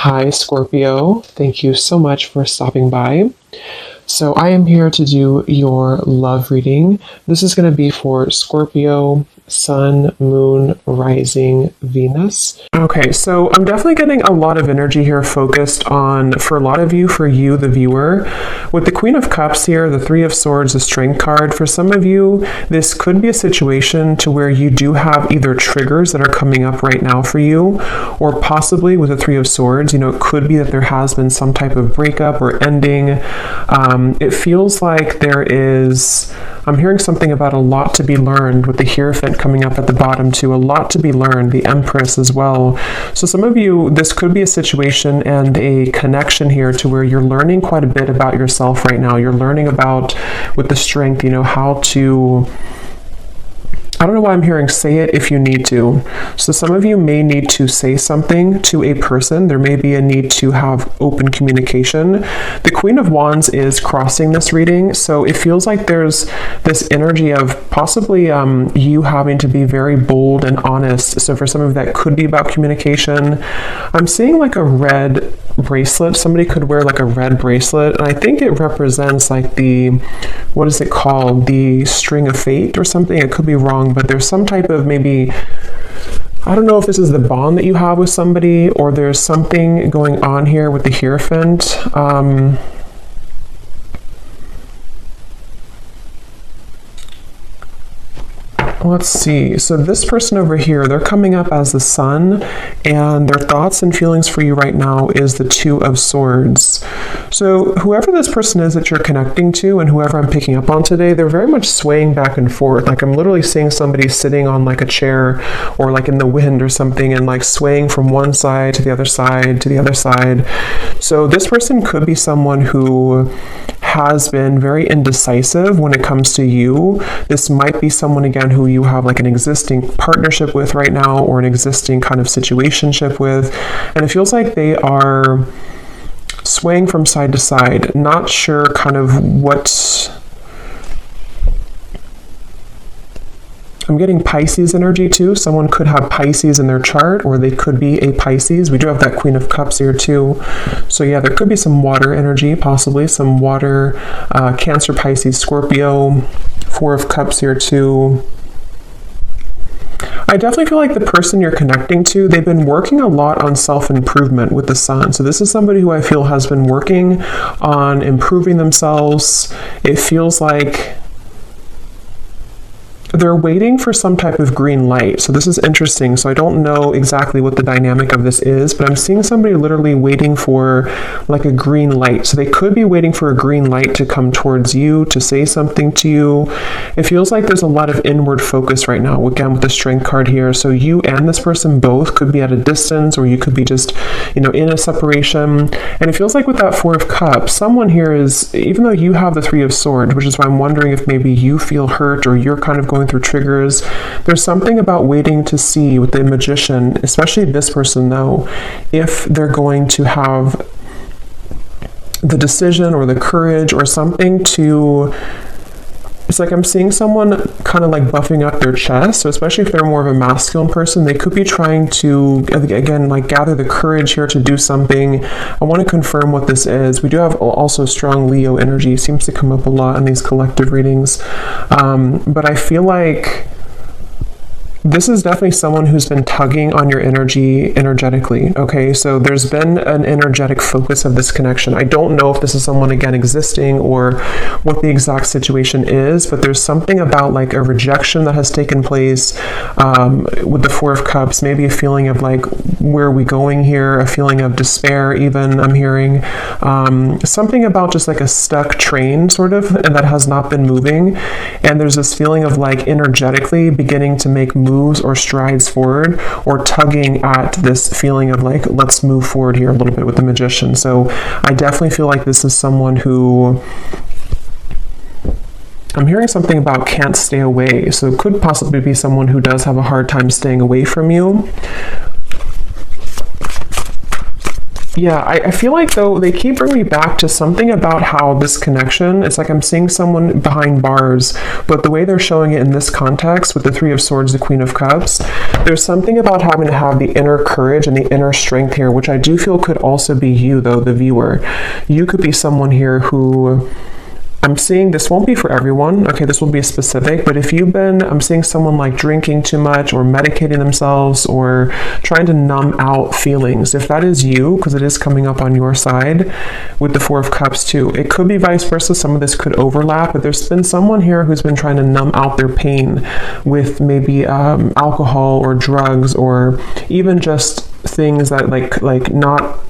Hi, Scorpio. Thank you so much for stopping by. So I am here to do your love reading. This is going to be for Scorpio, Sun, Moon, Rising, Venus. Okay, so I'm definitely getting a lot of energy here focused on, for a lot of you, for you, the viewer. With the Queen of Cups here, the Three of Swords, the Strength card, for some of you, this could be a situation to where you do have either triggers that are coming up right now for you, or possibly with the Three of Swords, it could be that there has been some type of breakup or ending. It feels like I'm hearing something about a lot to be learned with the Hierophant coming up at the bottom too, a lot to be learned, the Empress as well. So some of you, this could be a situation and a connection here to where you're learning quite a bit about yourself right now. You're learning about, with the Strength, how to... I don't know why I'm hearing say it if you need to. So some of you may need to say something to a person. There may be a need to have open communication. The Queen of Wands is crossing this reading, so it feels like there's this energy of possibly you having to be very bold and honest. So for some of that could be about communication. I'm seeing like a red bracelet. Somebody could wear like a red bracelet, and I think it represents like what is it called? The String of Fate or something. It could be wrong, but there's some type of maybe, I don't know if this is the bond that you have with somebody, or there's something going on here with the Hierophant. Let's see. So this person over here, they're coming up as the Sun, and their thoughts and feelings for you right now is the Two of Swords. So whoever this person is that you're connecting to, and whoever I'm picking up on today, they're very much swaying back and forth. Like I'm literally seeing somebody sitting on like a chair or like in the wind or something, and like swaying from one side to the other side to the other side. So this person could be someone who has been very indecisive when it comes to you. This might be someone, again, who you have like an existing partnership with right now, or an existing kind of situationship with, and it feels like they are swaying from side to side, not sure kind of what... I'm getting Pisces energy too. Someone could have Pisces in their chart, or they could be a Pisces. We do have that Queen of Cups here too. So yeah, there could be some water energy, possibly some water, Cancer, Pisces, Scorpio, Four of Cups here too. I definitely feel like the person you're connecting to, they've been working a lot on self-improvement with the Sun. So this is somebody who I feel has been working on improving themselves. It feels like they're waiting for some type of green light. So this is interesting. So I don't know exactly what the dynamic of this is, but I'm seeing somebody literally waiting for like a green light. So they could be waiting for a green light to come towards you, to say something to you. It feels like there's a lot of inward focus right now, again, with the Strength card here. So you and this person both could be at a distance, or you could be just, in a separation. And it feels like with that Four of Cups, someone here is, even though you have the Three of Swords, which is why I'm wondering if maybe you feel hurt, or you're kind of going through triggers. There's something about waiting to see with the Magician, especially this person though, if they're going to have the decision or the courage or something to... It's like I'm seeing someone kind of like buffing up their chest. So especially if they're more of a masculine person, they could be trying to, again, like gather the courage here to do something. I want to confirm what this is. We do have also strong Leo energy. It seems to come up a lot in these collective readings. But I feel like this is definitely someone who's been tugging on your energy energetically, okay? So there's been an energetic focus of this connection. I don't know if this is someone, again, existing or what the exact situation is, but there's something about like a rejection that has taken place with the Four of Cups, maybe a feeling of like, where are we going here? A feeling of despair even, I'm hearing. Something about just like a stuck train, sort of, and that has not been moving. And there's this feeling of like energetically beginning to make moves or strides forward, or tugging at this feeling of like, let's move forward here a little bit with the Magician. So I definitely feel like this is someone who... I'm hearing something about can't stay away. So it could possibly be someone who does have a hard time staying away from you. Yeah, I feel like though they keep bringing me back to something about how this connection, it's like I'm seeing someone behind bars, but the way they're showing it in this context with the Three of Swords, the Queen of Cups, there's something about having to have the inner courage and the inner strength here, which I do feel could also be you though, the viewer. You could be someone here who, I'm seeing this won't be for everyone, okay, this will be specific, but if you've been, I'm seeing someone like drinking too much or medicating themselves or trying to numb out feelings. If that is you, because it is coming up on your side with the Four of Cups too, it could be vice versa. Some of this could overlap, but there's been someone here who's been trying to numb out their pain with maybe alcohol or drugs or even just things that like not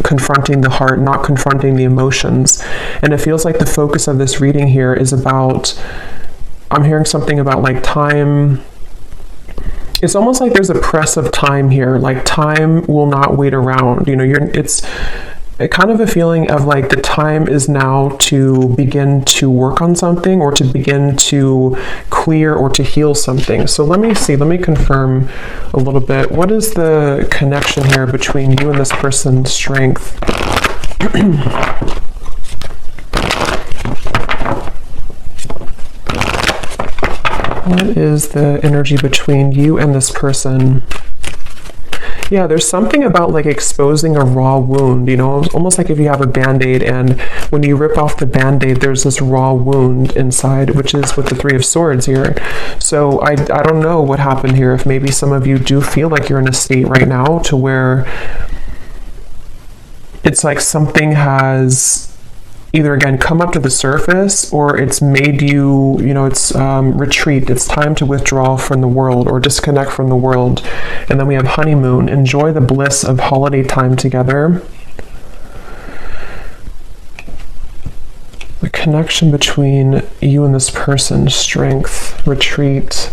confronting the heart, not confronting the emotions. And it feels like the focus of this reading here is about, I'm hearing something about like time. It's almost like there's a press of time here, like time will not wait around. You know, it's kind of a feeling of like the time is now to begin to work on something or to begin to clear or to heal something. So let me see, let me confirm a little bit. What is the connection here between you and this person's strength? What is the energy between you and this person? Yeah, there's something about like exposing a raw wound, you know, almost like if you have a Band-Aid and when you rip off the Band-Aid, there's this raw wound inside, which is with the Three of Swords here. So I don't know what happened here. If maybe some of you do feel like you're in a state right now to where it's like something has either again come up to the surface or it's made you, you know, it's retreat. It's time to withdraw from the world or disconnect from the world. And then we have honeymoon. Enjoy the bliss of holiday time together. The connection between you and this person, strength, retreat.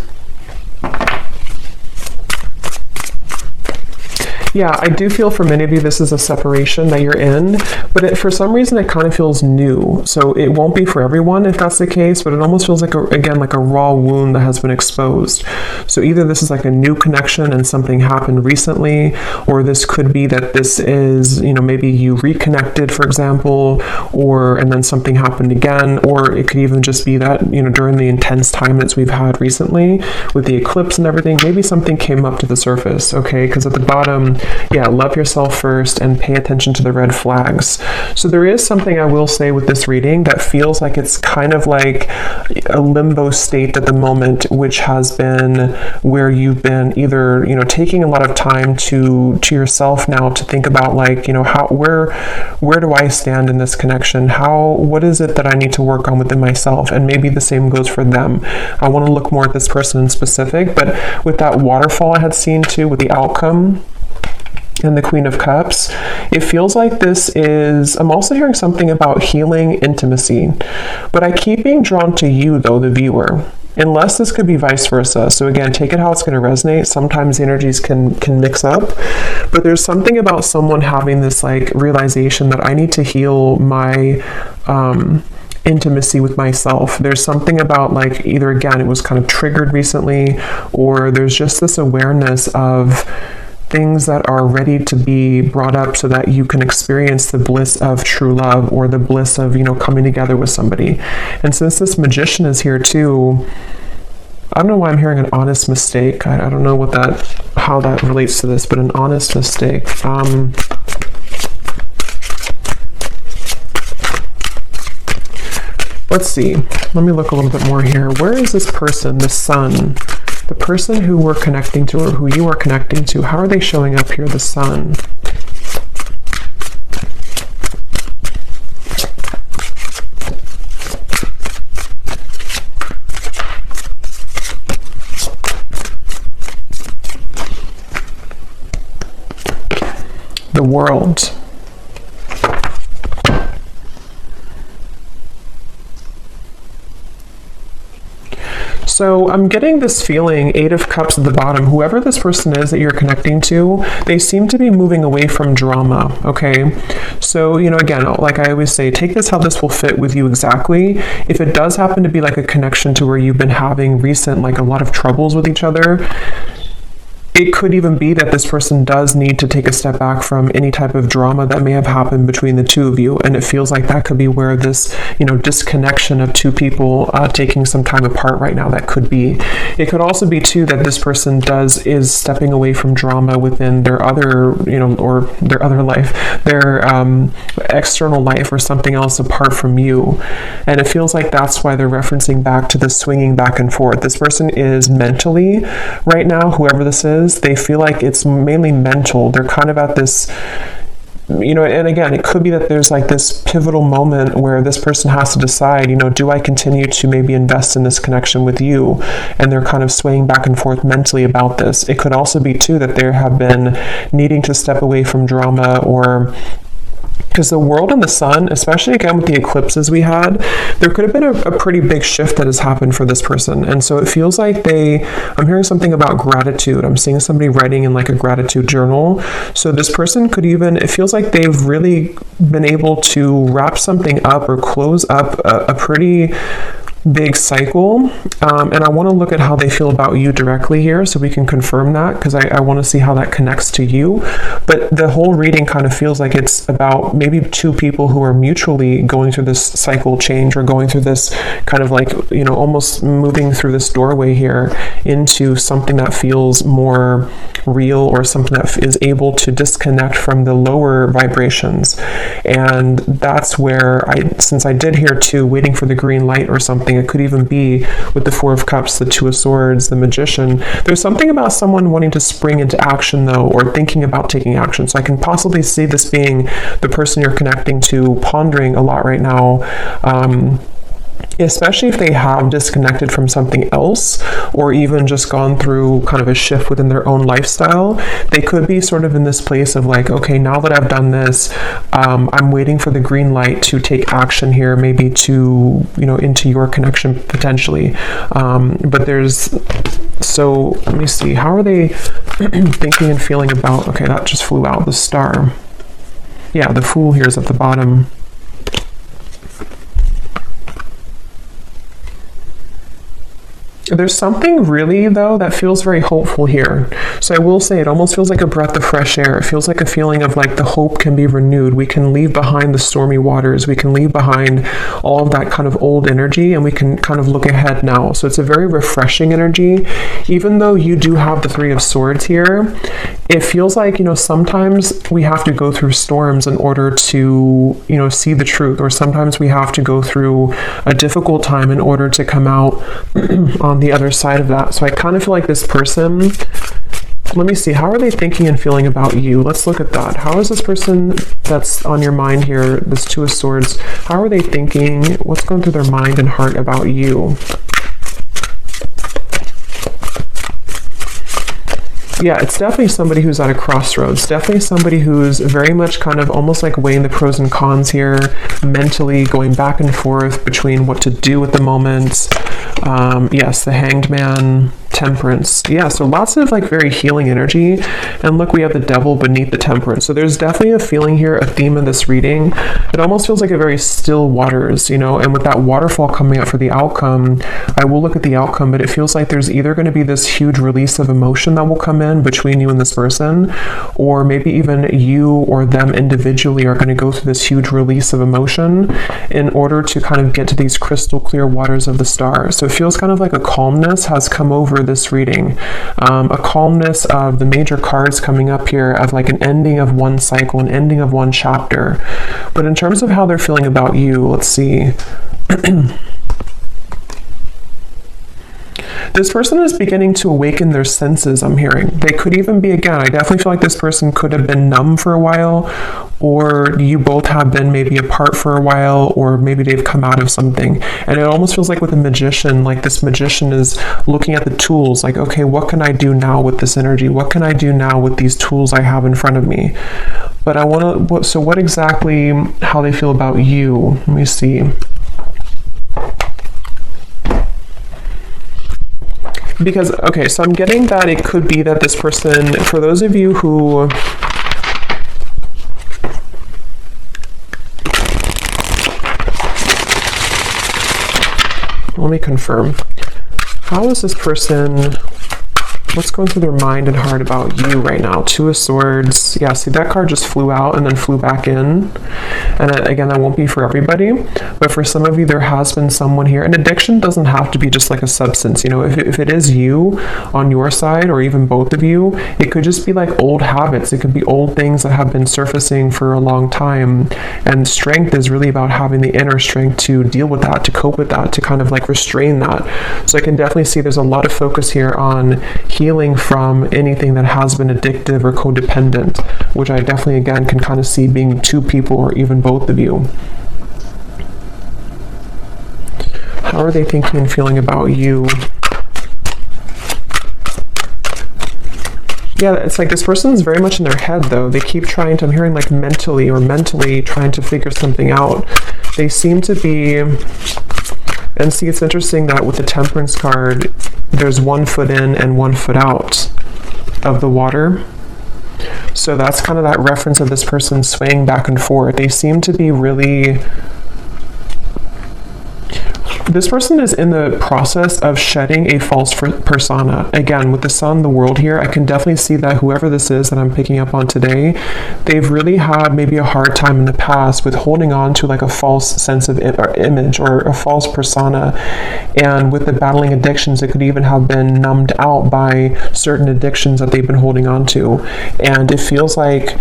Yeah, I do feel for many of you this is a separation that you're in, but for some reason it kind of feels new. So it won't be for everyone if that's the case, but it almost feels like, again, like a raw wound that has been exposed. So either this is like a new connection and something happened recently, or this could be that this is, you know, maybe you reconnected, for example, and then something happened again, or it could even just be that, you know, during the intense time that we've had recently with the eclipse and everything, maybe something came up to the surface, okay? Because at the bottom, yeah, love yourself first and pay attention to the red flags. So there is something I will say with this reading that feels like it's kind of like a limbo state at the moment, which has been where you've been either, you know, taking a lot of time to yourself now to think about like, you know, where do I stand in this connection? What is it that I need to work on within myself? And maybe the same goes for them. I want to look more at this person in specific, but with that waterfall I had seen too, with the outcome and the Queen of Cups, it feels like this is, I'm also hearing something about healing intimacy, but I keep being drawn to you though, the viewer, unless this could be vice versa. So again, take it how it's going to resonate. Sometimes the energies can mix up, but there's something about someone having this like realization that I need to heal my intimacy with myself. There's something about like either again, it was kind of triggered recently, or there's just this awareness of things that are ready to be brought up so that you can experience the bliss of true love or the bliss of, you know, coming together with somebody. And since this Magician is here too, I don't know why I'm hearing an honest mistake. I don't know how that relates to this, but an honest mistake. Let's see. Let me look a little bit more here. Where is this person, the Sun? The person who we're connecting to or who you are connecting to, how are they showing up here, the Sun? The World. So I'm getting this feeling, Eight of Cups at the bottom, whoever this person is that you're connecting to, they seem to be moving away from drama, okay? So, you know, again, like I always say, take this how this will fit with you exactly. If it does happen to be like a connection to where you've been having recent, like a lot of troubles with each other, it could even be that this person does need to take a step back from any type of drama that may have happened between the two of you. And it feels like that could be where this, disconnection of two people taking some time apart right now, that could be. It could also be too that this person is stepping away from drama within their other, or their other life, their external life or something else apart from you. And it feels like that's why they're referencing back to the swinging back and forth. This person is mentally, right now, whoever this is, they feel like it's mainly mental. They're kind of at this, and again, it could be that there's like this pivotal moment where this person has to decide, do I continue to maybe invest in this connection with you? And they're kind of swaying back and forth mentally about this. It could also be too that they have been needing to step away from drama, or because the world and the sun, especially again with the eclipses we had, there could have been a pretty big shift that has happened for this person. And so it feels like I'm hearing something about gratitude. I'm seeing somebody writing in like a gratitude journal. So this person could it feels like they've really been able to wrap something up or close up a pretty big cycle, and I want to look at how they feel about you directly here so we can confirm that, because I want to see how that connects to you. But the whole reading kind of feels like it's about maybe two people who are mutually going through this cycle change, or going through this kind of like, almost moving through this doorway here into something that feels more real, or something that is able to disconnect from the lower vibrations. And that's where since I did hear too, waiting for the green light or something, it could even be with the Four of Cups, the Two of Swords, the Magician. There's something about someone wanting to spring into action though, or thinking about taking action. So I can possibly see this being the person you're connecting to, pondering a lot right now, especially if they have disconnected from something else, or even just gone through kind of a shift within their own lifestyle. They could be sort of in this place of like, okay, now that I've done this, I'm waiting for the green light to take action here, maybe to, into your connection potentially. So let me see, how are they thinking and feeling about, okay, that just flew out, the Star. Yeah, the Fool here is at the bottom. There's something really, though, that feels very hopeful here. So I will say it almost feels like a breath of fresh air. It feels like a feeling of like the hope can be renewed. We can leave behind the stormy waters. We can leave behind all of that kind of old energy, and we can kind of look ahead now. So it's a very refreshing energy. Even though you do have the Three of Swords here, it feels like, sometimes we have to go through storms in order to, see the truth, or sometimes we have to go through a difficult time in order to come out on the other side of that. So I kind of feel like this person, let me see, how are they thinking and feeling about you? Let's look at that. How is this person that's on your mind here, this Two of Swords, how are they thinking? What's going through their mind and heart about you? Yeah, it's definitely somebody who's at a crossroads. Definitely somebody who's very much kind of almost like weighing the pros and cons here, mentally going back and forth between what to do at the moment. Yes, the Hanged Man, Temperance. Yeah, so lots of like very healing energy. And look, we have the Devil beneath the Temperance. So there's definitely a feeling here, a theme of this reading. It almost feels like a very still waters, and with that waterfall coming up for the outcome, I will look at the outcome, but it feels like there's either going to be this huge release of emotion that will come in between you and this person, or maybe even you or them individually are going to go through this huge release of emotion in order to kind of get to these crystal clear waters of the Star. So it feels kind of like a calmness has come over this reading, a calmness of the major cards coming up here, of like an ending of one cycle, an ending of one chapter. But in terms of how they're feeling about you, let's see. This person is beginning to awaken their senses, I'm hearing. They could even be, again, I definitely feel like this person could have been numb for a while, or you both have been maybe apart for a while, or maybe they've come out of something. And it almost feels like with a magician, like this magician is looking at the tools, like, okay, what can I do now with this energy? What can I do now with these tools I have in front of me? But I want to, so what exactly, how they feel about you? Let me see. Because, okay, so I'm getting that it could be that this person, for those of you who, let me confirm. How is this person, What's going through their mind and heart about you right now? Two of Swords. Yeah, see, that card just flew out and then flew back in. And again, that won't be for everybody, but for some of you, there has been someone here. And addiction doesn't have to be just like a substance. You know, if it is you on your side, or even both of you, it could just be like old habits. It could be old things that have been surfacing for a long time. And strength is really about having the inner strength to deal with that, to cope with that, to kind of like restrain that. So I can definitely see there's a lot of focus here on healing from anything that has been addictive or codependent, which I definitely, again, can kind of see being two people or even both of you. How are they thinking and feeling about you? Yeah, it's like this person is very much in their head, though. They keep trying to, I'm hearing like mentally trying to figure something out. They seem to be, and see, it's interesting that with the Temperance card, there's 1 foot in and 1 foot out of the water. So that's kind of that reference of this person swaying back and forth. They seem to be really... This person is in the process of shedding a false persona. Again, with the Sun, the world here, I can definitely see that whoever this is that I'm picking up on today, they've really had maybe a hard time in the past with holding on to like a false sense of image or a false persona. And with the battling addictions, it could even have been numbed out by certain addictions that they've been holding on to. And it feels like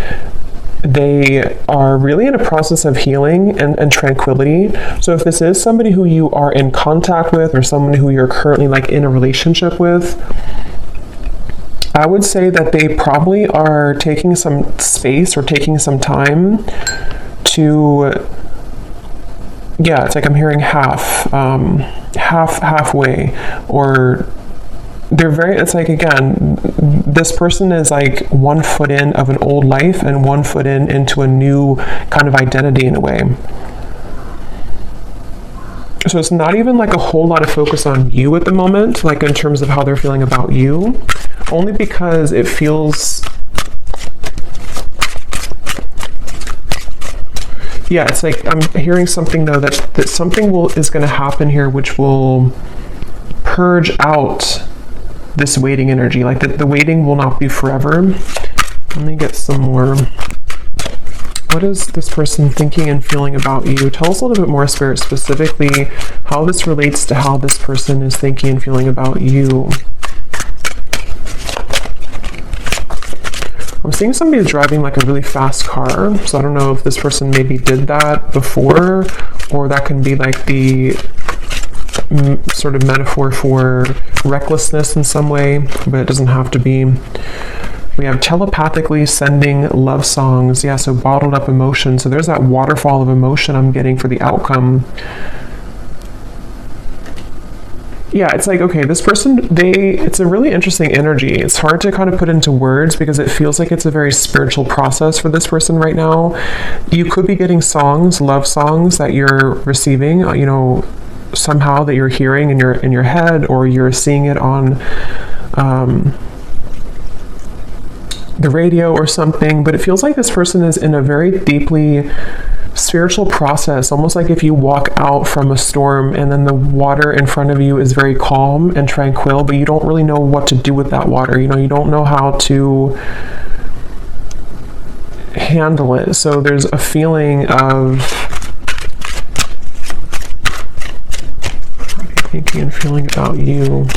they are really in a process of healing and tranquility. So if this is somebody who you are in contact with, or someone who you're currently like in a relationship with, I would say that they probably are taking some space or taking some time to, yeah, it's like I'm hearing halfway, or they're very, it's like, again, this person is like 1 foot in of an old life and 1 foot into a new kind of identity in a way. So it's not even like a whole lot of focus on you at the moment, like in terms of how they're feeling about you, only because it feels, yeah, it's like I'm hearing something though that something is going to happen here which will purge out this waiting energy. Like the waiting will not be forever. Let me get some more. What is this person thinking and feeling about you? Tell us a little bit more, Spirit, specifically how this relates to how this person is thinking and feeling about you. I'm seeing somebody driving like a really fast car, so I don't know if this person maybe did that before, or that can be like the sort of metaphor for recklessness in some way, but it doesn't have to be. We have telepathically sending love songs. Yeah, so bottled up emotion. So there's that waterfall of emotion I'm getting for the outcome. Yeah, it's like, okay, this person, it's a really interesting energy. It's hard to kind of put into words because it feels like it's a very spiritual process for this person right now. You could be getting songs, love songs that you're receiving, you know, somehow that you're hearing in your head, or you're seeing it on the radio or something. But it feels like this person is in a very deeply spiritual process, almost like if you walk out from a storm and then the water in front of you is very calm and tranquil, but you don't really know what to do with that water. You know, you don't know how to handle it. So there's a feeling of thinking and feeling about you.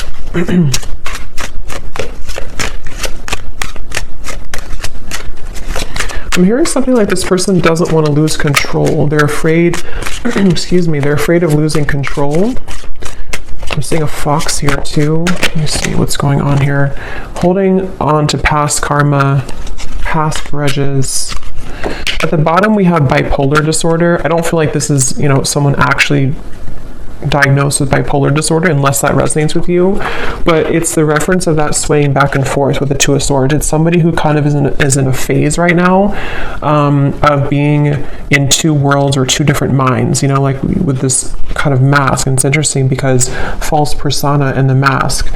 I'm hearing something like this person doesn't want to lose control. They're afraid, excuse me, they're afraid of losing control. I'm seeing a fox here too. Let me see what's going on here. Holding on to past karma, past grudges. At the bottom we have bipolar disorder. I don't feel like this is, you know, someone actually diagnosed with bipolar disorder, unless that resonates with you, but it's the reference of that swaying back and forth with the Two of Swords. It's somebody who kind of is in a phase right now of being in two worlds or two different minds, you know, like with this kind of mask. And it's interesting because false persona and the mask,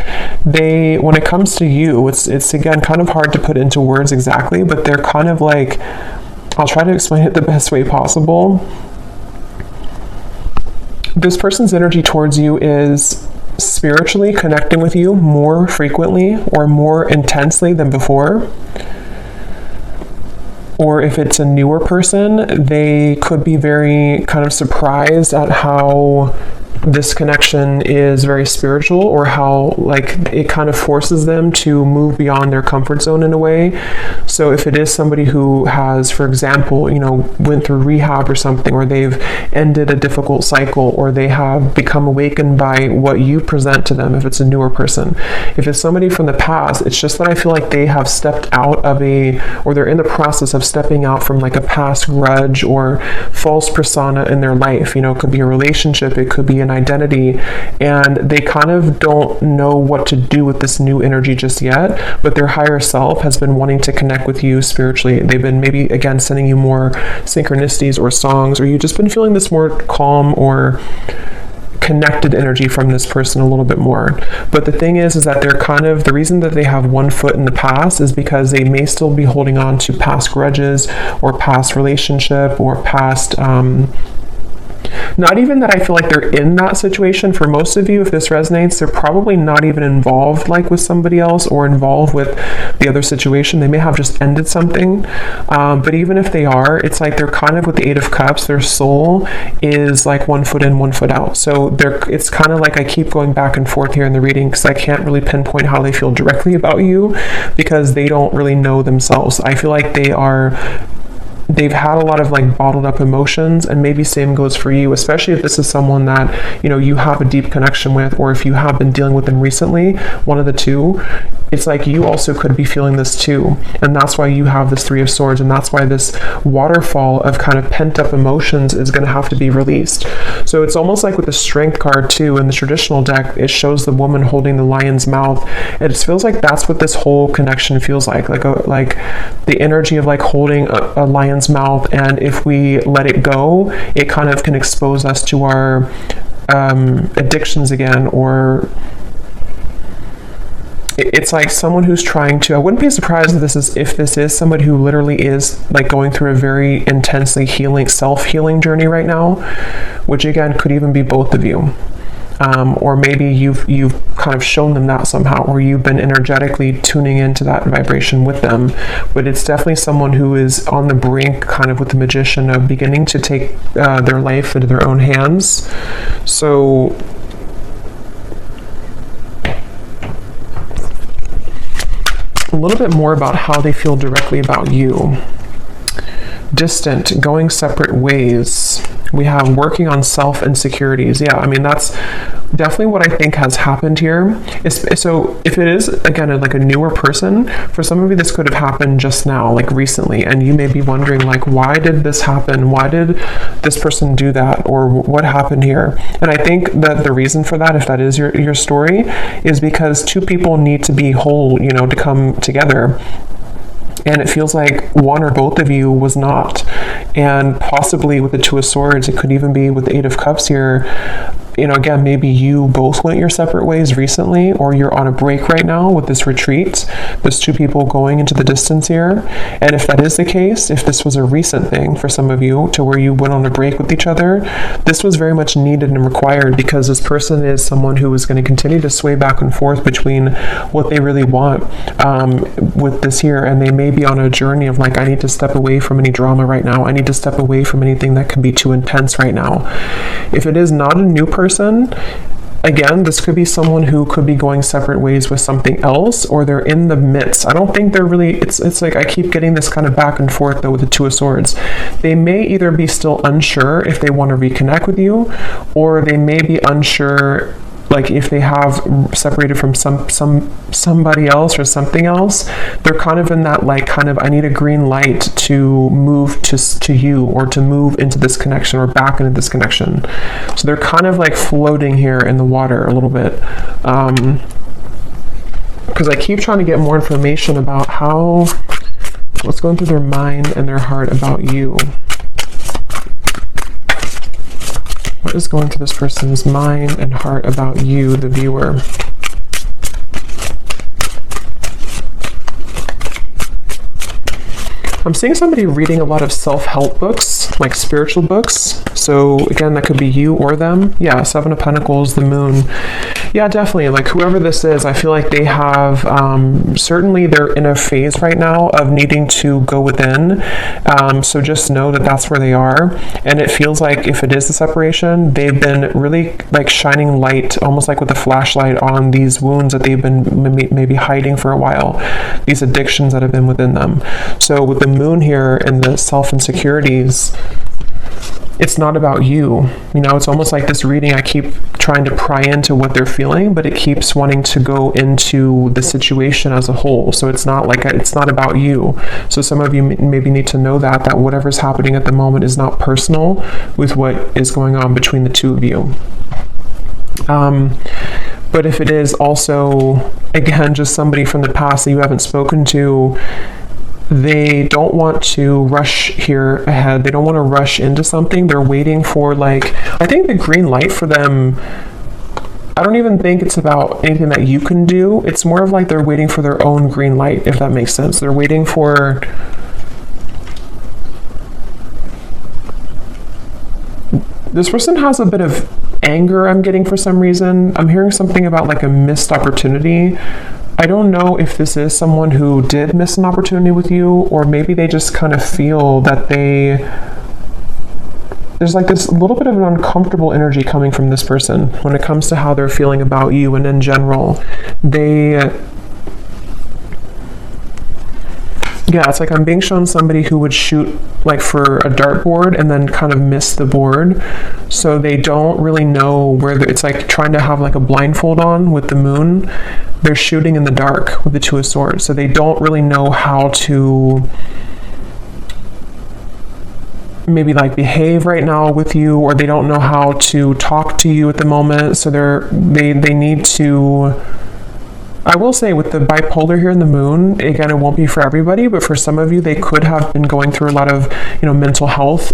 when it comes to you, it's again kind of hard to put into words exactly, but they're kind of like, I'll try to explain it the best way possible. This person's energy towards you is spiritually connecting with you more frequently or more intensely than before. Or if it's a newer person, they could be very kind of surprised at how this connection is very spiritual, or how like it kind of forces them to move beyond their comfort zone in a way. So if it is somebody who has, for example, went through rehab or something, or they've ended a difficult cycle, or they have become awakened by what you present to them, if it's a newer person. If it's somebody from the past, it's just that I feel like they have stepped out of or they're in the process of stepping out from like a past grudge or false persona in their life. It could be a relationship, it could be an identity, and they kind of don't know what to do with this new energy just yet, but their higher self has been wanting to connect with you spiritually. They've been maybe, again, sending you more synchronicities or songs, or you've just been feeling this more calm or connected energy from this person a little bit more. But the thing is that they're kind of, the reason that they have one foot in the past is because they may still be holding on to past grudges or past relationship or past not even that I feel like they're in that situation. For most of you, if this resonates, they're probably not even involved like with somebody else or involved with the other situation. They may have just ended something. But even if they are, it's like they're kind of with the Eight of Cups, their soul is like one foot in, one foot out. So it's kind of like I keep going back and forth here in the reading because I can't really pinpoint how they feel directly about you because they don't really know themselves. I feel like they've had a lot of like bottled up emotions, and maybe same goes for you, especially if this is someone that you have a deep connection with, or if you have been dealing with them recently, one of the two. It's like you also could be feeling this too, and that's why you have this Three of Swords, and that's why this waterfall of kind of pent up emotions is going to have to be released. So it's almost like with the Strength card too in the traditional deck, it shows the woman holding the lion's mouth. It feels like that's what this whole connection feels like the energy of like holding a lion's mouth, and if we let it go, it kind of can expose us to our addictions again, or it's like someone who's trying to, I wouldn't be surprised if this is somebody who literally is like going through a very intensely self-healing journey right now, which again could even be both of you. Or maybe you've kind of shown them that somehow, or you've been energetically tuning into that vibration with them. But it's definitely someone who is on the brink, kind of with the Magician, of beginning to take their life into their own hands. So a little bit more about how they feel directly about you. Distant, going separate ways. We have working on self-insecurities. Yeah, I mean, that's definitely what I think has happened here. So if it is, again, like a newer person, for some of you, this could have happened just now, like recently, and you may be wondering, like, why did this happen? Why did this person do that? Or what happened here? And I think that the reason for that, if that is your story, is because two people need to be whole, to come together. And it feels like one or both of you was not. And possibly with the Two of Swords, it could even be with the Eight of Cups here. Again, maybe you both went your separate ways recently, or you're on a break right now with this retreat. There's two people going into the distance here. And if that is the case, if this was a recent thing for some of you to where you went on a break with each other, this was very much needed and required, because this person is someone who is going to continue to sway back and forth between what they really want with this here. And they may be on a journey of like, I need to step away from any drama right now. I need to step away from anything that can be too intense right now. If it is not a new person, again, this could be someone who could be going separate ways with something else, or they're in the midst. I don't think they're really, it's like I keep getting this kind of back and forth though with the Two of Swords. They may either be still unsure if they want to reconnect with you, or they may be unsure like if they have separated from somebody else or something else. They're kind of in that like kind of, I need a green light to move to you, or to move into this connection, or back into this connection. So they're kind of like floating here in the water a little bit, because I keep trying to get more information about what's going through their mind and their heart about you. What is going through this person's mind and heart about you, the viewer? I'm seeing somebody reading a lot of self-help books, like spiritual books. So again, that could be you or them. Yeah, Seven of Pentacles, the Moon. Yeah, definitely. Like whoever this is, I feel like they have, certainly they're in a phase right now of needing to go within. So just know that that's where they are. And it feels like if it is the separation, they've been really like shining light, almost like with a flashlight on these wounds that they've been maybe hiding for a while, these addictions that have been within them. So with the moon here and the self-insecurities, it's not about you. You know, it's almost like this reading, I keep trying to pry into what they're feeling, but it keeps wanting to go into the situation as a whole. So it's not like, it's not about you. So some of you maybe need to know that whatever's happening at the moment is not personal with what is going on between the two of you. But if it is also, again, just somebody from the past that you haven't spoken to, they don't want to rush here ahead. They don't want to rush into something. They're waiting for, like, I think the green light for them, I don't even think it's about anything that you can do. It's more of like they're waiting for their own green light, if that makes sense. They're waiting for, this person has a bit of anger I'm getting for some reason. I'm hearing something about like a missed opportunity. I don't know if this is someone who did miss an opportunity with you, or maybe they just kind of feel that there's like this little bit of an uncomfortable energy coming from this person when it comes to how they're feeling about you and in general. Yeah, it's like I'm being shown somebody who would shoot like for a dartboard and then kind of miss the board. So they don't really know where it's like trying to have like a blindfold on with the moon. They're shooting in the dark with the Two of Swords. So they don't really know how to maybe like behave right now with you, or they don't know how to talk to you at the moment. So they need to, I will say with the bipolar here in the moon, again, it won't be for everybody, but for some of you, they could have been going through a lot of, mental health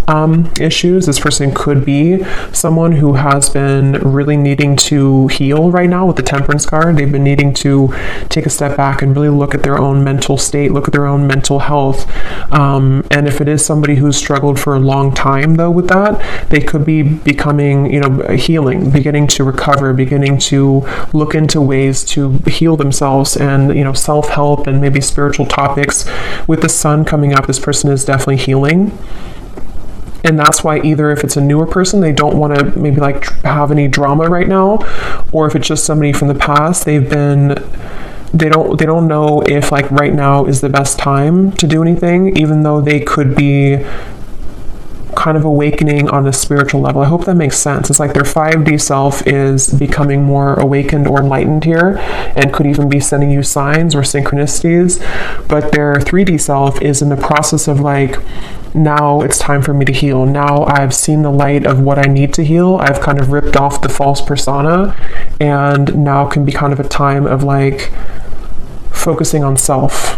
issues. This person could be someone who has been really needing to heal right now with the Temperance card. They've been needing to take a step back and really look at their own mental state, look at their own mental health. And if it is somebody who's struggled for a long time, though, with that, they could be becoming, healing, beginning to recover, beginning to look into ways to heal themselves and, self-help and maybe spiritual topics. With the sun coming up, this person is definitely healing. And that's why either if it's a newer person, they don't want to maybe like have any drama right now, or if it's just somebody from the past, they don't know if like right now is the best time to do anything, even though they could be kind of awakening on a spiritual level. I hope that makes sense. It's like their 5D self is becoming more awakened or enlightened here, and could even be sending you signs or synchronicities, but their 3D self is in the process of like, now it's time for me to heal. Now I've seen the light of what I need to heal. I've kind of ripped off the false persona, and now can be kind of a time of like focusing on self.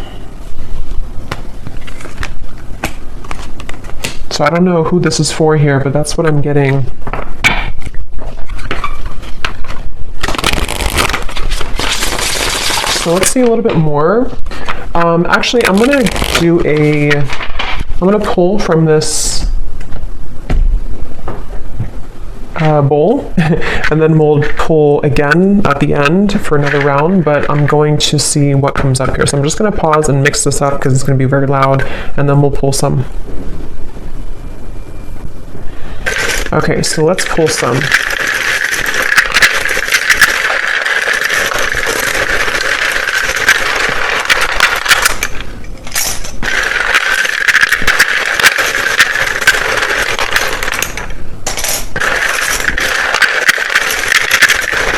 So I don't know who this is for here, but that's what I'm getting. So let's see a little bit more. Actually, I'm gonna pull from this bowl, and then we'll pull again at the end for another round, but I'm going to see what comes up here. So I'm just gonna pause and mix this up because it's gonna be very loud, and then we'll pull some. Okay, so let's pull some.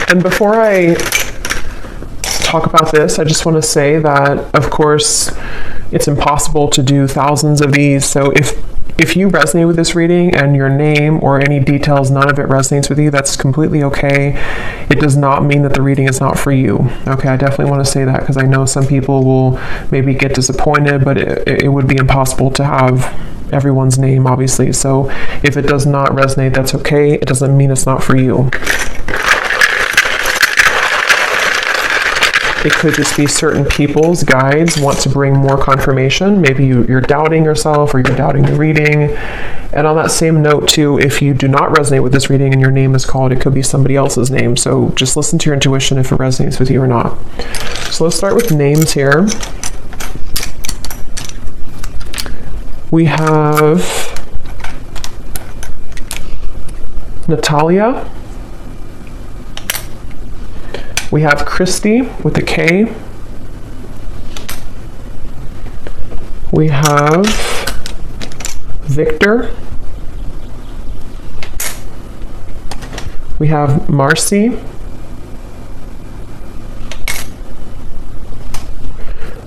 And before I talk about this, I just want to say that, of course, it's impossible to do thousands of these. So if you resonate with this reading and your name or any details, none of it resonates with you, that's completely okay. It does not mean that the reading is not for you. Okay, I definitely want to say that because I know some people will maybe get disappointed, but it would be impossible to have everyone's name, obviously. So if it does not resonate, that's okay. It doesn't mean it's not for you. It could just be certain people's guides want to bring more confirmation. Maybe you're doubting yourself or you're doubting the reading, And on that same note too, if you do not resonate with this reading and your name is called, it could be somebody else's name. So just listen to your intuition if it resonates with you or not. So let's start with names here. We have Natalia. We have Christy with a K. We have Victor. We have Marcy.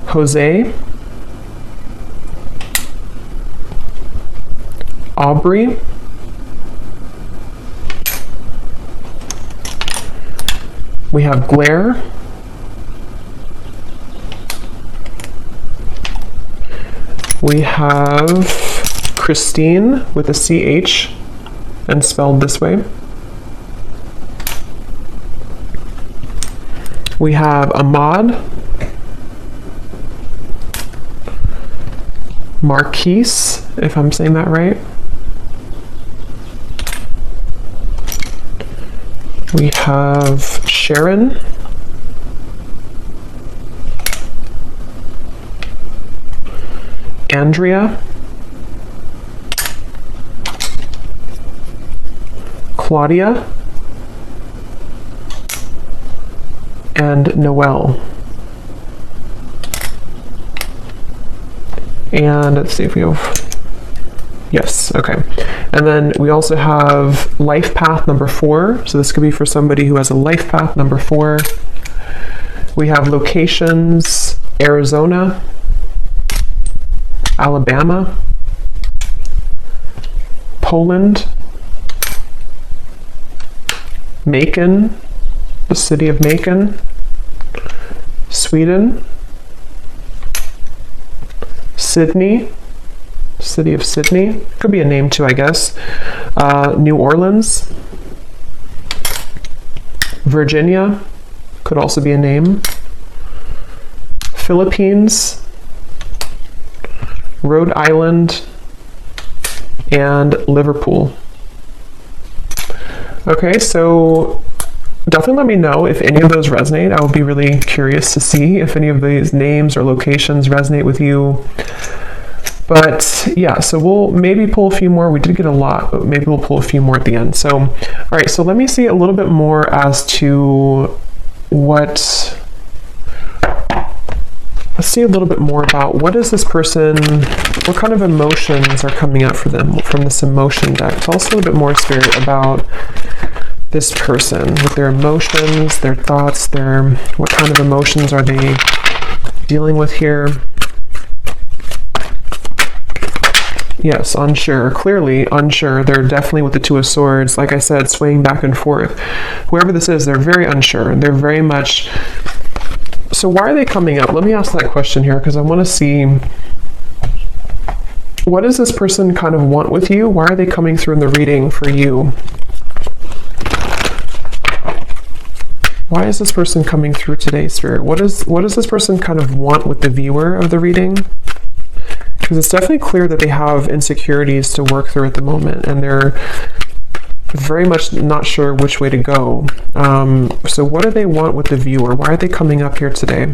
Jose. Aubrey. We have Blair. We have Christine with a CH and spelled this way. We have Ahmad. Marquise, if I'm saying that right. We have Sharon. Andrea. Claudia. And Noelle. And let's see if we have, yes, okay. And then we also have life path number 4. So this could be for somebody who has a life path number 4. We have locations, Arizona, Alabama, Poland, Macon, the city of Macon, Sweden, Sydney, city of Sydney, could be a name too, I guess, New Orleans, Virginia, could also be a name, Philippines, Rhode Island, and Liverpool. Okay, so definitely let me know if any of those resonate. I would be really curious to see if any of these names or locations resonate with you. But yeah, so we'll maybe pull a few more. We did get a lot, but maybe we'll pull a few more at the end. So, all right, so let me see a little bit more as to let's see a little bit more about what is this person, what kind of emotions are coming up for them from this emotion deck. Tell us a little bit more, Spirit, about this person with their emotions, their thoughts, what kind of emotions are they dealing with here? Yes, unsure. Clearly unsure. They're definitely with the Two of Swords, like I said, swaying back and forth. Whoever this is, they're very unsure. They're very much... So why are they coming up? Let me ask that question here, because I want to see, what does this person kind of want with you? Why are they coming through in the reading for you? Why is this person coming through today, Spirit? What does this person kind of want with the viewer of the reading? Because it's definitely clear that they have insecurities to work through at the moment, and they're very much not sure which way to go. So what do they want with the viewer? Why are they coming up here today?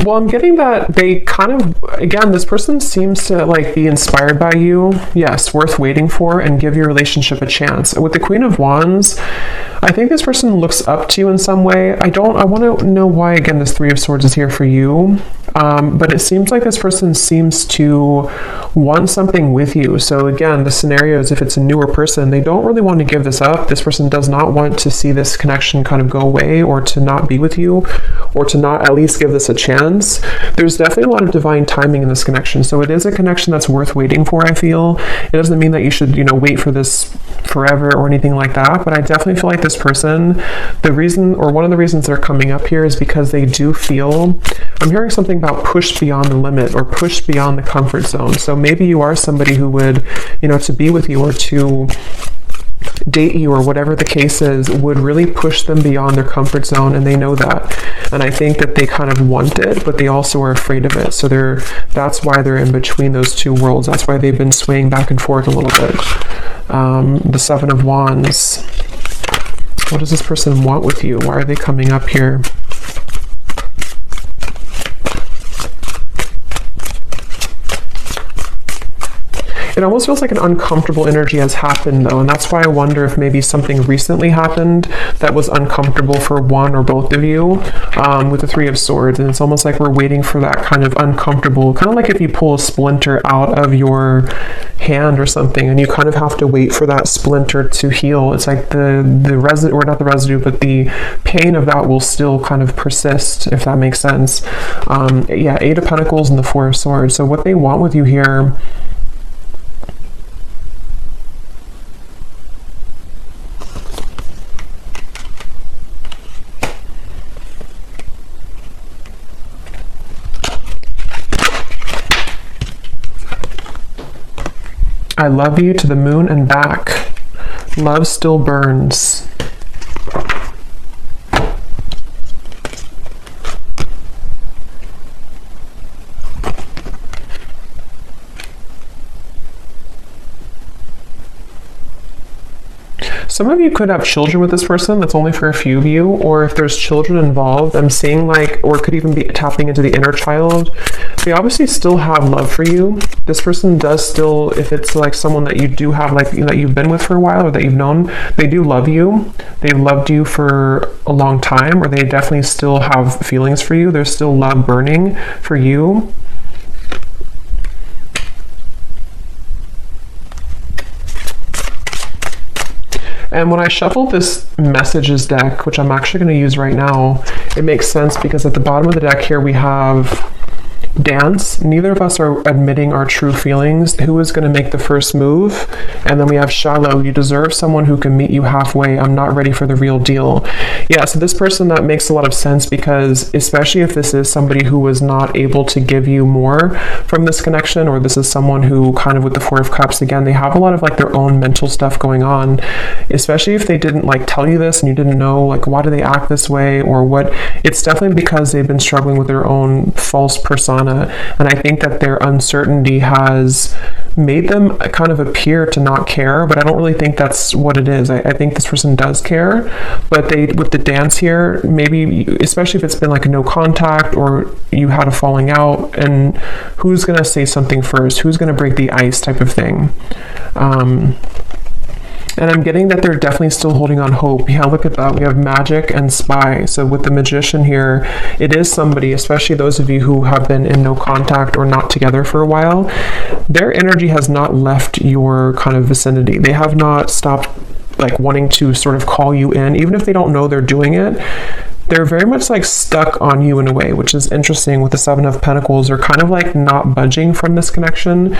Well, I'm getting that they kind of, again, this person seems to like be inspired by you. Yes, worth waiting for, and give your relationship a chance. With the Queen of Wands, I think this person looks up to you in some way. I want to know why, again, this Three of Swords is here for you. But it seems like this person seems to want something with you. So again, the scenario is if it's a newer person, they don't really want to give this up. This person does not want to see this connection kind of go away, or to not be with you, or to not at least give this a chance. There's definitely a lot of divine timing in this connection. So it is a connection that's worth waiting for, I feel. It doesn't mean that you should, wait for this forever or anything like that. But I definitely feel like this person, one of the reasons they're coming up here is because they do feel, I'm hearing something about push beyond the limit or push beyond the comfort zone. So maybe you are somebody who would, to be with you or to date you or whatever the case is would really push them beyond their comfort zone, and they know that. And I think that they kind of want it, but they also are afraid of it. So that's why they're in between those two worlds. That's why they've been swaying back and forth a little bit. The Seven of Wands. What does this person want with you? Why are they coming up here? It almost feels like an uncomfortable energy has happened, though, and that's why I wonder if maybe something recently happened that was uncomfortable for one or both of you, with the Three of Swords. And it's almost like we're waiting for that kind of uncomfortable, kind of like if you pull a splinter out of your hand or something, and you kind of have to wait for that splinter to heal. It's like the residue, or not the residue, but the pain of that will still kind of persist, if that makes sense. Yeah, Eight of Pentacles and the Four of Swords. So what they want with you here, I love you to the moon and back. Love still burns. Some of you could have children with this person. That's only for a few of you. Or if there's children involved, I'm seeing like, or it could even be tapping into the inner child. They obviously still have love for you. This person does still, if it's like someone that you do have, like that you've been with for a while or that you've known, they do love you. They've loved you for a long time, or they definitely still have feelings for you. There's still love burning for you. And when I shuffle this messages deck, which I'm actually going to use right now, it makes sense because at the bottom of the deck here we have dance. Neither of us are admitting our true feelings. Who is going to make the first move? And then we have shallow. You deserve someone who can meet you halfway. I'm not ready for the real deal. Yeah, so this person, that makes a lot of sense, because especially if this is somebody who was not able to give you more from this connection, or this is someone who kind of with the Four of Cups, again, they have a lot of like their own mental stuff going on, especially if they didn't like tell you this and you didn't know like why do they act this way or what. It's definitely because they've been struggling with their own false persona. And I think that their uncertainty has made them kind of appear to not care, but I don't really think that's what it is. I think this person does care, but they, with the dance here, maybe, especially if it's been like a no contact or you had a falling out, and who's going to say something first? Who's going to break the ice type of thing? And I'm getting that they're definitely still holding on hope. Yeah, look at that. We have Magic and Spy. So with the Magician here, it is somebody, especially those of you who have been in no contact or not together for a while, their energy has not left your kind of vicinity. They have not stopped like wanting to sort of call you in, even if they don't know they're doing it. They're very much like stuck on you in a way, which is interesting with the Seven of Pentacles. They're kind of like not budging from this connection,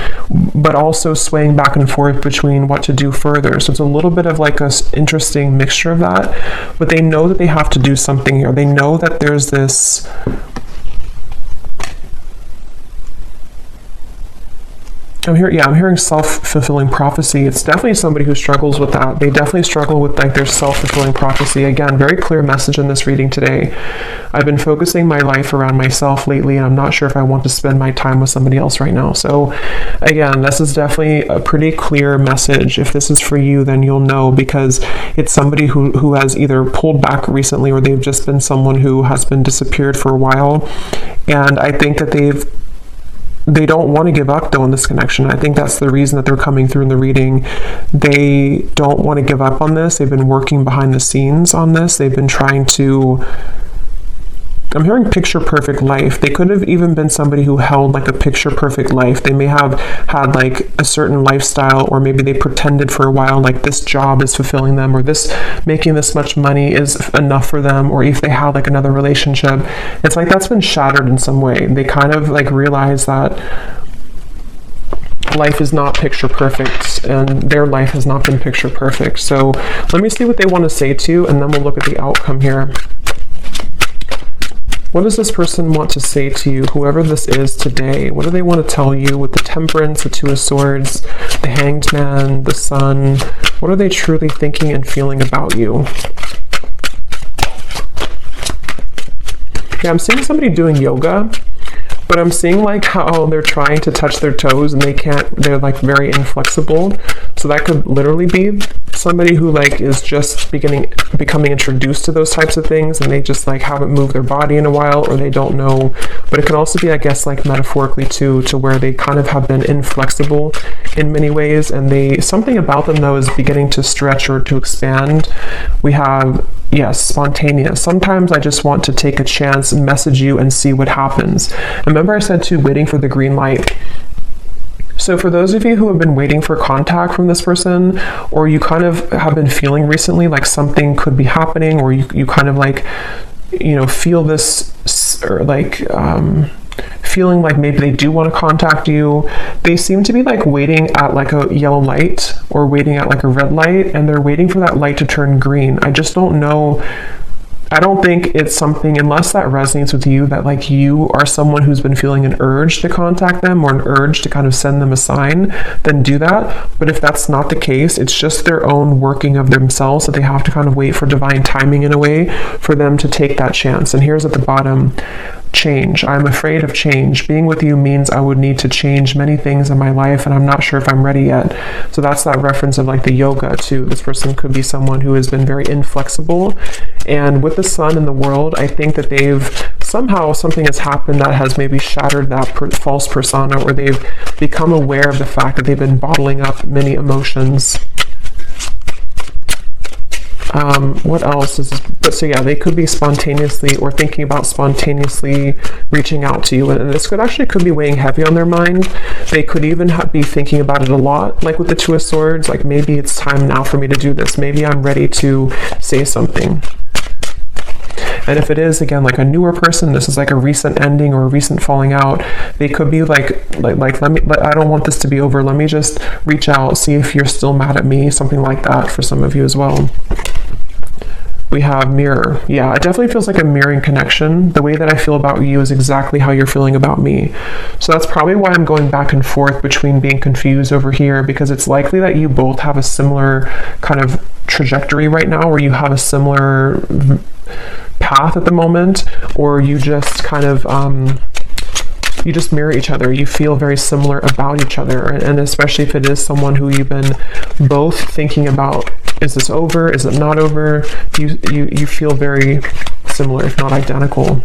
but also swaying back and forth between what to do further. So it's a little bit of like a interesting mixture of that, but they know that they have to do something here. They know that there's this I'm hearing self-fulfilling prophecy. It's definitely somebody who struggles with that. They definitely struggle with like their self-fulfilling prophecy. Again, very clear message in this reading today. I've been focusing my life around myself lately, and I'm not sure if I want to spend my time with somebody else right now. So again, this is definitely a pretty clear message. If this is for you, then you'll know, because it's somebody who has either pulled back recently, or they've just been someone who has been disappeared for a while. And I think that they don't want to give up though in this connection. I think that's the reason that they're coming through in the reading. They don't want to give up on this. They've been working behind the scenes on this. They've been trying to, I'm hearing picture perfect life. They could have even been somebody who held like a picture perfect life. They may have had like a certain lifestyle, or maybe they pretended for a while like this job is fulfilling them, or this making this much money is enough for them, or if they had like another relationship, it's like that's been shattered in some way. They kind of like realize that life is not picture perfect, and their life has not been picture perfect. So let me see what they want to say to you, and then we'll look at the outcome here. What does this person want to say to you, whoever this is today? What do they want to tell you with the Temperance, the Two of Swords, the Hanged Man, the Sun? What are they truly thinking and feeling about you? Yeah, I'm seeing somebody doing yoga, but I'm seeing like how they're trying to touch their toes and they can't, they're like very inflexible. So that could literally be somebody who like is just becoming introduced to those types of things, and they just like haven't moved their body in a while, or they don't know. But it could also be, I guess, like metaphorically too, to where they kind of have been inflexible in many ways, and something about them though is beginning to stretch or to expand. We have, yes, spontaneous. Sometimes I just want to take a chance and message you and see what happens. Remember I said too, waiting for the green light. So for those of you who have been waiting for contact from this person, or you kind of have been feeling recently like something could be happening, or you kind of like, you know, feel this, or like feeling like maybe they do want to contact you, they seem to be like waiting at like a yellow light or waiting at like a red light, and they're waiting for that light to turn green. I just don't know. I don't think it's something, unless that resonates with you, that like you are someone who's been feeling an urge to contact them or an urge to kind of send them a sign, then do that. But if that's not the case, it's just their own working of themselves that they have to kind of wait for divine timing in a way for them to take that chance. And here's at the bottom, change. I'm afraid of change. Being with you means I would need to change many things in my life, and I'm not sure if I'm ready yet. So that's that reference of like the yoga too. This person could be someone who has been very inflexible, and with the Sun in the world, I think that somehow something has happened that has maybe shattered that false persona, or they've become aware of the fact that they've been bottling up many emotions. What else is this? But so yeah, they could be spontaneously or thinking about spontaneously reaching out to you, and this could be weighing heavy on their mind. They could even be thinking about it a lot, like with the Two of Swords, like maybe it's time now for me to do this. Maybe I'm ready to say something. And if it is, again, like a newer person, this is like a recent ending or a recent falling out, they could be like I don't want this to be over. Let me just reach out, see if you're still mad at me, something like that for some of you as well. We have mirror. Yeah, it definitely feels like a mirroring connection. The way that I feel about you is exactly how you're feeling about me. So that's probably why I'm going back and forth between being confused over here, because it's likely that you both have a similar kind of trajectory right now, or you have a similar path at the moment, or you just kind of you just mirror each other. You feel very similar about each other, and especially if it is someone who you've been both thinking about, is this over, is it not over, you feel very similar, if not identical.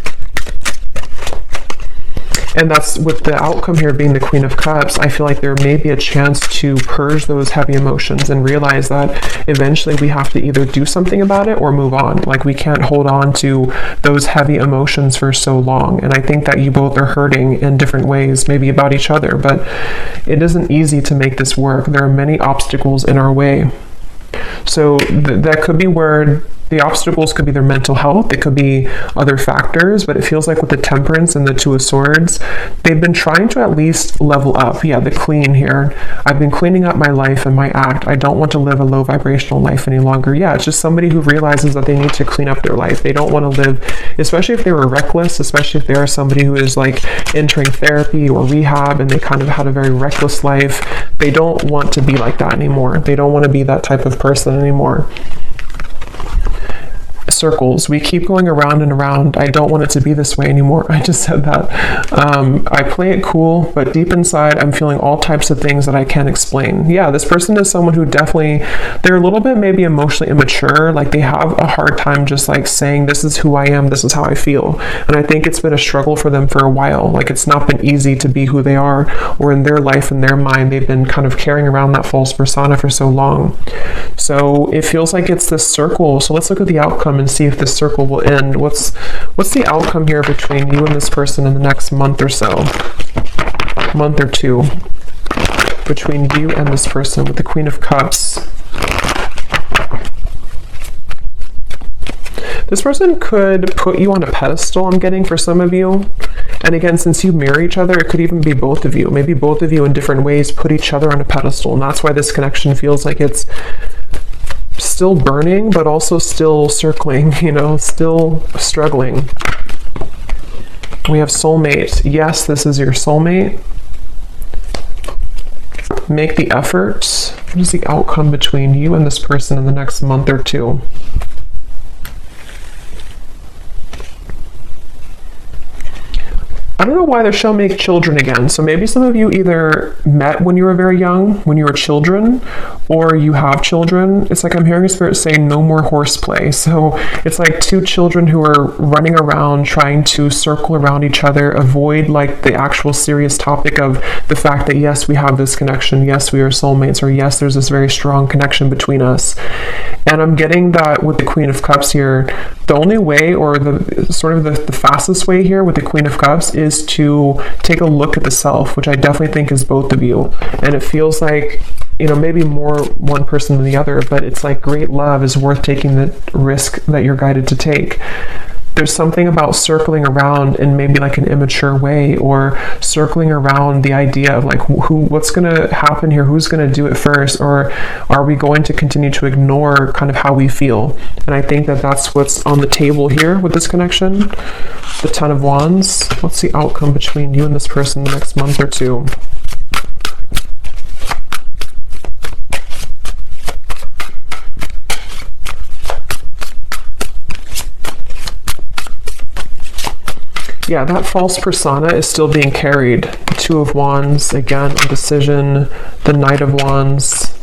And that's with the outcome here being the Queen of Cups. I feel like there may be a chance to purge those heavy emotions and realize that eventually we have to either do something about it or move on. Like we can't hold on to those heavy emotions for so long. And I think that you both are hurting in different ways, maybe about each other, but it isn't easy to make this work. There are many obstacles in our way. So that could be where the obstacles could be their mental health, it could be other factors, but it feels like with the Temperance and the Two of Swords, they've been trying to at least level up. Yeah, the clean here. I've been cleaning up my life and my act. I don't want to live a low vibrational life any longer. Yeah, it's just somebody who realizes that they need to clean up their life. They don't want to live, especially if they were reckless, especially if they are somebody who is like entering therapy or rehab and they kind of had a very reckless life. They don't want to be like that anymore. They don't want to be that type of person anymore. Circles. We keep going around and around. I don't want it to be this way anymore. I just said that. I play it cool, but deep inside, I'm feeling all types of things that I can't explain. Yeah, this person is someone who definitely, they're a little bit maybe emotionally immature. Like they have a hard time just like saying, this is who I am, this is how I feel. And I think it's been a struggle for them for a while. Like it's not been easy to be who they are, or in their life, in their mind, they've been kind of carrying around that false persona for so long. So it feels like it's this circle. So let's look at the outcome and see if this circle will end. What's the outcome here between you and this person in the next month or so? Month or two. Between you and this person with the Queen of Cups. This person could put you on a pedestal, I'm getting, for some of you. And again, since you mirror each other, it could even be both of you. Maybe both of you in different ways put each other on a pedestal. And that's why this connection feels like it's still burning, but also still circling, still struggling. We have soulmate. Yes, this is your soulmate. Make the effort. What is the outcome between you and this person in the next month or two? I don't know why they shall make children again. So maybe some of you either met when you were very young, when you were children, or you have children. It's like I'm hearing a spirit say no more horseplay. So it's like two children who are running around trying to circle around each other, avoid like the actual serious topic of the fact that yes, we have this connection, yes, we are soulmates, or yes, there's this very strong connection between us. And I'm getting that with the Queen of Cups here, the only way, or the sort of the fastest way here with the Queen of Cups is to take a look at the self, which I definitely think is both of you. And it feels like, you know, maybe more one person than the other, but it's like great love is worth taking the risk that you're guided to take. There's something about circling around in maybe like an immature way, or circling around the idea of like what's going to happen here, who's going to do it first, or are we going to continue to ignore kind of how we feel? And I think that that's what's on the table here with this connection. The Ten of Wands. What's the outcome between you and this person the next month or two? Yeah, that false persona is still being carried. The Two of Wands, again, indecision, the Knight of Wands.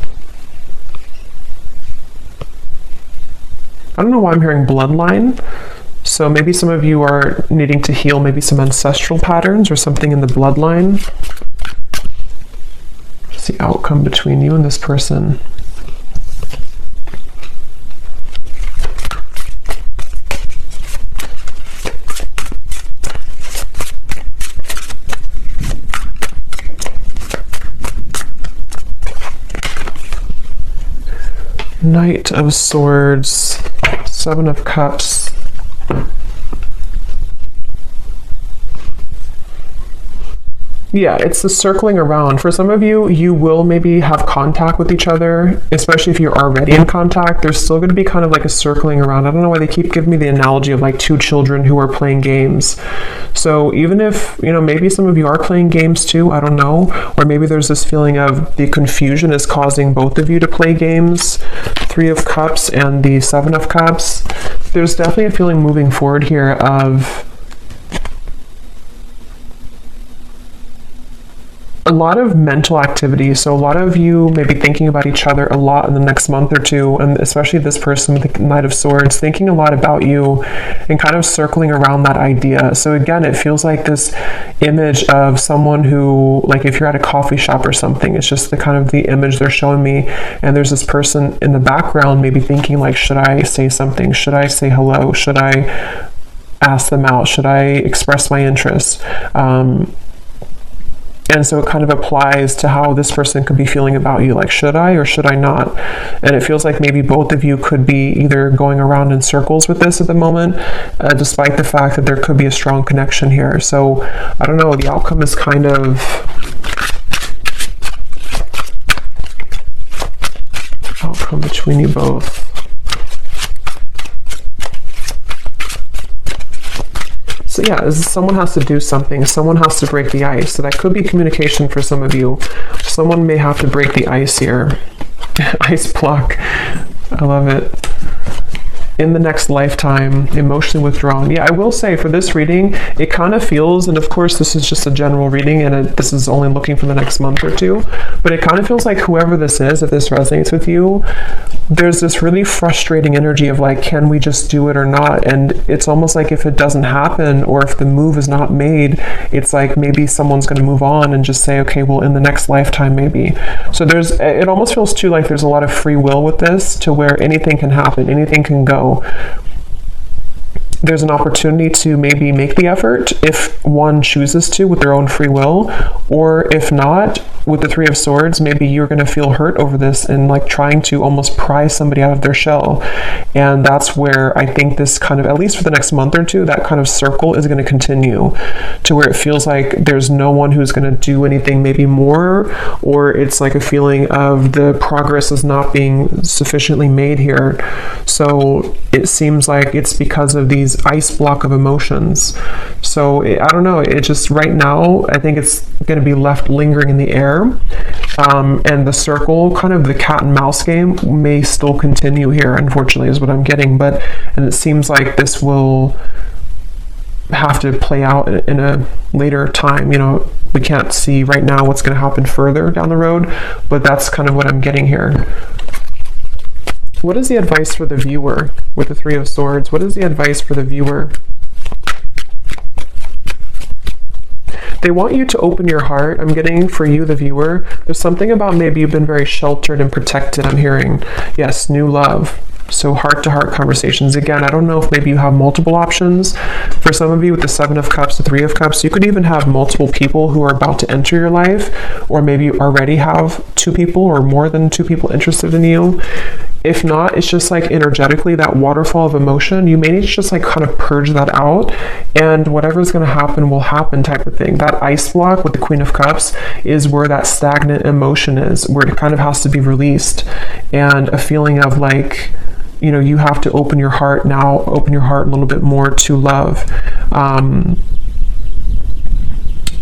I don't know why I'm hearing bloodline. So maybe some of you are needing to heal maybe some ancestral patterns or something in the bloodline. What's the outcome between you and this person? Knight of Swords, Seven of Cups. Yeah, it's the circling around. For some of you, you will maybe have contact with each other, especially if you're already in contact. There's still going to be kind of like a circling around. I don't know why they keep giving me the analogy of like two children who are playing games. So even if, you know, maybe some of you are playing games too, I don't know. Or maybe there's this feeling of the confusion is causing both of you to play games. Three of Cups and the Seven of Cups. There's definitely a feeling moving forward here of a lot of mental activity. So a lot of you may be thinking about each other a lot in the next month or two, and especially this person with the Knight of Swords, thinking a lot about you and kind of circling around that idea. So again, it feels like this image of someone who, like if you're at a coffee shop or something, it's just the kind of the image they're showing me, and there's this person in the background maybe thinking like, should I say something? Should I say hello? Should I ask them out? Should I express my interest? And so it kind of applies to how this person could be feeling about you, like, should I or should I not? And it feels like maybe both of you could be either going around in circles with this at the moment, despite the fact that there could be a strong connection here. So I don't know, the outcome is kind of outcome between you both. So yeah, someone has to do something. Someone has to break the ice. So that could be communication for some of you. Someone may have to break the ice here. Ice block. I love it. In the next lifetime, emotionally withdrawn. Yeah, I will say for this reading, it kind of feels, and of course this is just a general reading and this is only looking for the next month or two, but it kind of feels like whoever this is, if this resonates with you, there's this really frustrating energy of like, can we just do it or not? And it's almost like if it doesn't happen, or if the move is not made, it's like maybe someone's going to move on and just say, okay, well, in the next lifetime maybe. So it almost feels too like there's a lot of free will with this, to where anything can happen, anything can go. There's an opportunity to maybe make the effort if one chooses to with their own free will, or if not, with the Three of Swords, maybe you're going to feel hurt over this and like trying to almost pry somebody out of their shell. And that's where I think this kind of, at least for the next month or two, that kind of circle is going to continue, to where it feels like there's no one who's going to do anything maybe more, or it's like a feeling of the progress is not being sufficiently made here. So it seems like it's because of these these ice block of emotions. So I don't know, it just right now, I think it's going to be left lingering in the air. And the circle, kind of the cat and mouse game, may still continue here, unfortunately, is what I'm getting. And it seems like this will have to play out in a later time. We can't see right now what's going to happen further down the road, but that's kind of what I'm getting here. What is the advice for the viewer with the Three of Swords? What is the advice for the viewer? They want you to open your heart. I'm getting for you, the viewer. There's something about maybe you've been very sheltered and protected, I'm hearing. Yes, new love. So heart-to-heart conversations. Again, I don't know if maybe you have multiple options. For some of you with the Seven of Cups, the Three of Cups, you could even have multiple people who are about to enter your life, or maybe you already have 2 people or more than 2 people interested in you. If not, it's just like energetically that waterfall of emotion. You may need to just like kind of purge that out, and whatever's going to happen will happen type of thing. That ice block with the Queen of Cups is where that stagnant emotion is, where it kind of has to be released, and a feeling of like, you have to open your heart now, open your heart a little bit more to love.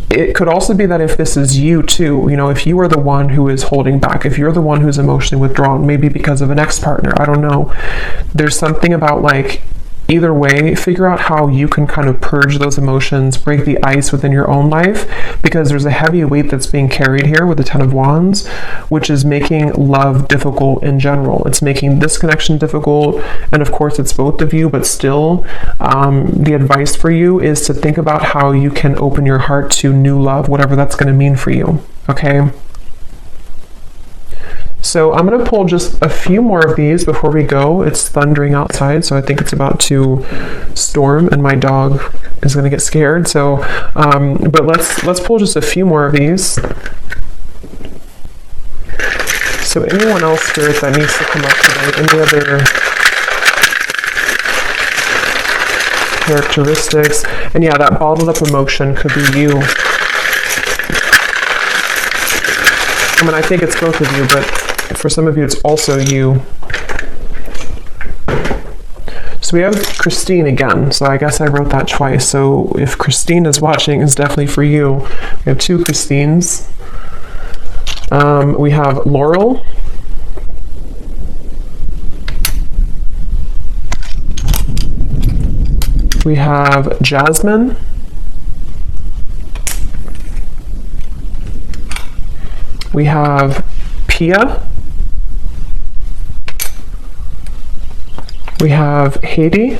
It could also be that if this is you too, if you are the one who is holding back, if you're the one who's emotionally withdrawn, maybe because of an ex-partner, I don't know. There's something about like, either way, figure out how you can kind of purge those emotions, break the ice within your own life, because there's a heavy weight that's being carried here with the Ten of Wands, which is making love difficult in general. It's making this connection difficult, and of course it's both of you, but still, the advice for you is to think about how you can open your heart to new love, whatever that's going to mean for you, okay? So I'm going to pull just a few more of these before we go. It's thundering outside, so I think it's about to storm, and my dog is going to get scared. So, but let's pull just a few more of these. So anyone else, Spirit, that needs to come up today? Any other characteristics? And yeah, that bottled up emotion could be you. I mean, I think it's both of you, but for some of you, it's also you. So we have Christine again. So I guess I wrote that twice. So if Christine is watching, it's definitely for you. We have 2 Christines. We have Laurel. We have Jasmine. We have Pia. We have Haiti.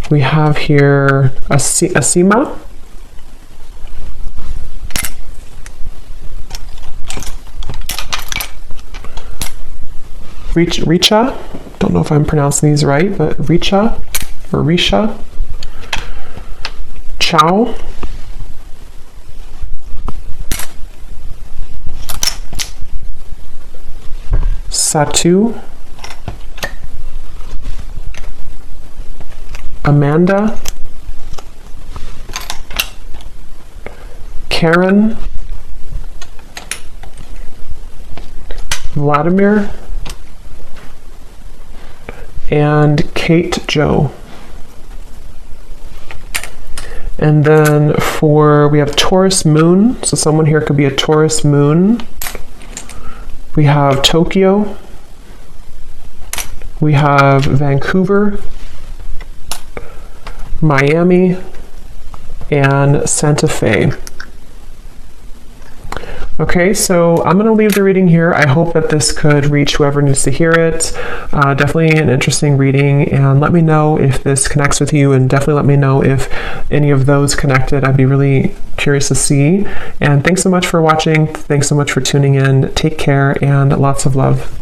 We have here Asima. Richa. Don't know if I'm pronouncing these right, but Richa or Risha. Chow. Satu. Amanda. Karen. Vladimir. And Kate Joe. And then we have Taurus Moon. So someone here could be a Taurus Moon. We have Tokyo. We have Vancouver, Miami, and Santa Fe. Okay, so I'm going to leave the reading here. I hope that this could reach whoever needs to hear it. Definitely an interesting reading, and let me know if this connects with you, and definitely let me know if any of those connected. I'd be really curious to see. And thanks so much for watching. Thanks so much for tuning in. Take care, and lots of love.